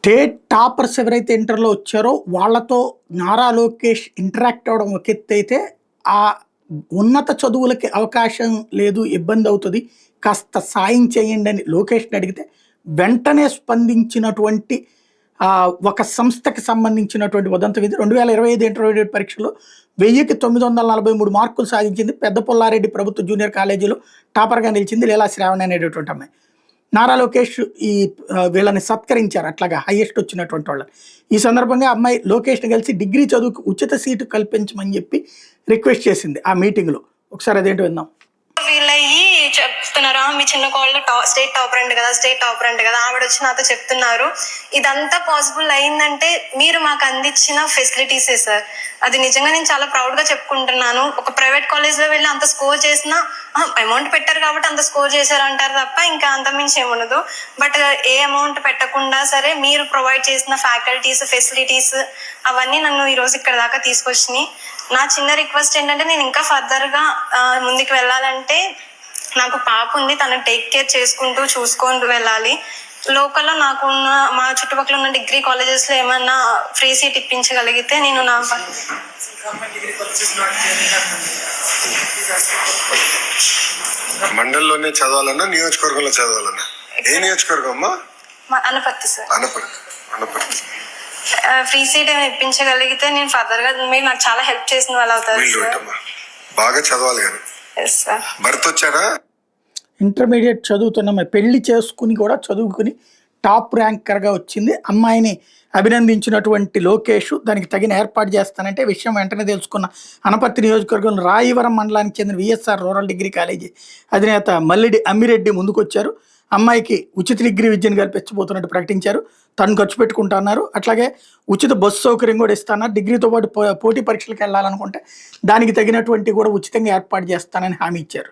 State toppers ఎవరైతే ఇంటర్‌లో వచ్చారో వాళ్ళతో నారా లోకేష్ ఇంటరాక్ట్ అవ్వడం ఒక ఎత్తైతే, ఆ ఉన్నత చదువులకి అవకాశం లేదు, ఇబ్బందవుతది. కాస్త సాయం చేయండి అని లోకేష్‌ని అడిగితే, వెంటనే స్పందించినటువంటి ఒక సంస్థకి సంబంధించినటువంటి ఉదంతం ఇది. 2025 ఇంటర్మీడియేట్ పరీక్షలో 1000కి 943 మార్కులు సాధించింది. పెద్ద పుల్లారెడ్డి ప్రభుత్వ జూనియర్ కాలేజీలో టాపర్‌గా నిలిచింది లీలా శ్రావణి అనేటటువంటి అమ్మాయి. నారా లోకేష్ ఈ వీళ్ళని సత్కరించారు అట్లాగా హైయెస్ట్ వచ్చినటువంటి వాళ్ళని. ఈ సందర్భంగా అమ్మాయి లోకేష్‌ని కలిసి డిగ్రీ చదువుకు ఉచిత సీటు కల్పించమని చెప్పి రిక్వెస్ట్ చేసింది ఆ మీటింగ్‌లో. ఒకసారి అదేంటో విందాం. వీళ్ళయ్యి చెప్తున్నారా, మీ చిన్న కాలేజ్ స్టేట్ టాపర్ అంట కదా, స్టేట్ టాపర్ అంట కదా, ఆవిడ వచ్చి నాతో చెప్తున్నారు. ఇదంతా పాసిబుల్ అయిందంటే మీరు మాకు అందించిన ఫెసిలిటీసే సార్. అది నిజంగా నేను చాలా ప్రౌడ్ గా చెప్పుకుంటున్నాను. ఒక ప్రైవేట్ కాలేజ్ లో వెళ్ళి అంత స్కోర్ చేసినా అమౌంట్ పెట్టారు కాబట్టి అంత స్కోర్ చేశారు అంటారు తప్ప ఇంకా అంతమించి ఏముండదు. బట్ ఏ అమౌంట్ పెట్టకుండా సరే మీరు ప్రొవైడ్ చేసిన ఫ్యాకల్టీస్, ఫెసిలిటీస్ అవన్నీ నన్ను ఈ రోజు ఇక్కడ దాకా తీసుకొచ్చినాయి. నా చిన్న రిక్వెస్ట్ ఏంటంటే, నేను ఇంకా ఫర్దర్ గా ముందుకు వెళ్ళాలంటే నాకు పాప ఉంది, తను టేక్ కేర్ చేసుకుంటూ చూసుకుంటూ వెళ్ళాలి. లోకల్లో నాకున్న మా చుట్టుపక్కల ఉన్న డిగ్రీ కాలేజెస్ లో ఏమన్నా ఫ్రీ సీట్ ఇప్పించగలిగితే నేను నా మండలంలోనే చదవాలన్నా నియోజకవర్గంలో చదవాలన్నా? ఏ నియోజకవర్గం అమ్మా? Anaparthi sir. Anaparthi. Free seat ఏమైనా ఇప్పించగలిగితే నేను ఫర్దర్ గా మీరు నాకు చాలా హెల్ప్ చేసిన వాళ్ళు అవుతారు. బాగా చదవాలి కానీ. భర్త వచ్చారా? ఇంటర్మీడియట్ చదువుతున్న పెళ్లి చేసుకుని కూడా చదువుకుని టాప్ ర్యాంకర్గా వచ్చింది. అమ్మాయిని అభినందించినటువంటి లోకేష్ దానికి తగిన ఏర్పాటు చేస్తానంటే విషయం వెంటనే తెలుసుకున్న అనపర్తి నియోజకవర్గం రాయవరం మండలానికి చెందిన విఎస్ఆర్ రూరల్ డిగ్రీ కాలేజీ అధినేత మల్లిడి అమ్మిరెడ్డి ముందుకొచ్చారు. అమ్మాయికి ఉచిత డిగ్రీ విద్యను కల్పించబోతున్నట్టు ప్రకటించారు. తను ఖర్చు పెట్టుకుంటున్నారు. అట్లాగే ఉచిత బస్సు సౌకర్యం కూడా ఇస్తున్నారు. డిగ్రీతో పాటు పోటీ పరీక్షలకు వెళ్ళాలనుకుంటే దానికి తగినటువంటి కూడా ఉచితంగా ఏర్పాటు చేస్తానని హామీ ఇచ్చారు.